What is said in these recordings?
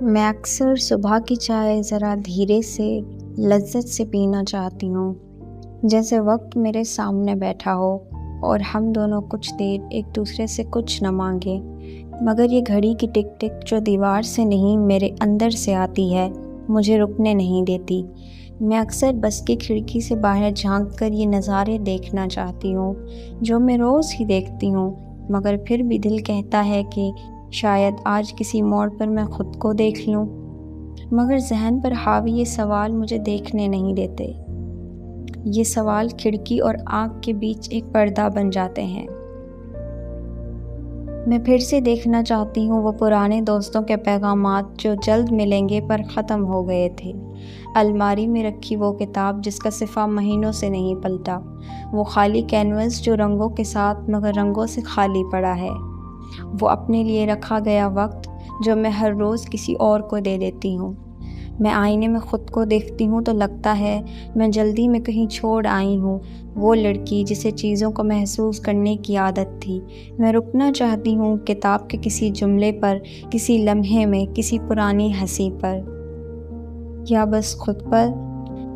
میں اکثر صبح کی چائے ذرا دھیرے سے لذت سے پینا چاہتی ہوں، جیسے وقت میرے سامنے بیٹھا ہو اور ہم دونوں کچھ دیر ایک دوسرے سے کچھ نہ مانگیں، مگر یہ گھڑی کی ٹک ٹک جو دیوار سے نہیں میرے اندر سے آتی ہے مجھے رکنے نہیں دیتی۔ میں اکثر بس کی کھڑکی سے باہر جھانک کر یہ نظارے دیکھنا چاہتی ہوں جو میں روز ہی دیکھتی ہوں، مگر پھر بھی دل کہتا ہے کہ شاید آج کسی موڑ پر میں خود کو دیکھ لوں، مگر ذہن پر حاوی یہ سوال مجھے دیکھنے نہیں دیتے۔ یہ سوال کھڑکی اور آنکھ کے بیچ ایک پردہ بن جاتے ہیں۔ میں پھر سے دیکھنا چاہتی ہوں وہ پرانے دوستوں کے پیغامات جو جلد ملیں گے پر ختم ہو گئے تھے، الماری میں رکھی وہ کتاب جس کا صفحہ مہینوں سے نہیں پلٹا، وہ خالی کینوس جو رنگوں کے ساتھ مگر رنگوں سے خالی پڑا ہے، وہ اپنے لیے رکھا گیا وقت جو میں ہر روز کسی اور کو دے دیتی ہوں۔ میں آئینے میں خود کو دیکھتی ہوں تو لگتا ہے میں جلدی میں کہیں چھوڑ آئی ہوں وہ لڑکی جسے چیزوں کو محسوس کرنے کی عادت تھی۔ میں رکنا چاہتی ہوں کتاب کے کسی جملے پر، کسی لمحے میں، کسی پرانی ہنسی پر، یا بس خود پر،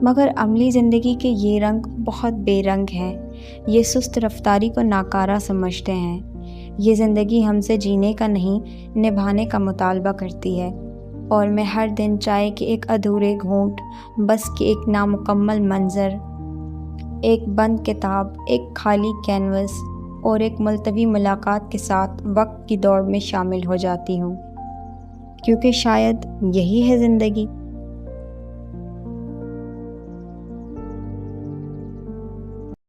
مگر عملی زندگی کے یہ رنگ بہت بے رنگ ہیں۔ یہ سست رفتاری کو ناکارہ سمجھتے ہیں۔ یہ زندگی ہم سے جینے کا نہیں نبھانے کا مطالبہ کرتی ہے، اور میں ہر دن چائے کے ایک ادھورے گھونٹ، بس کے ایک نامکمل منظر، ایک بند کتاب، ایک خالی کینوس اور ایک ملتوی ملاقات کے ساتھ وقت کی دوڑ میں شامل ہو جاتی ہوں، کیونکہ شاید یہی ہے زندگی۔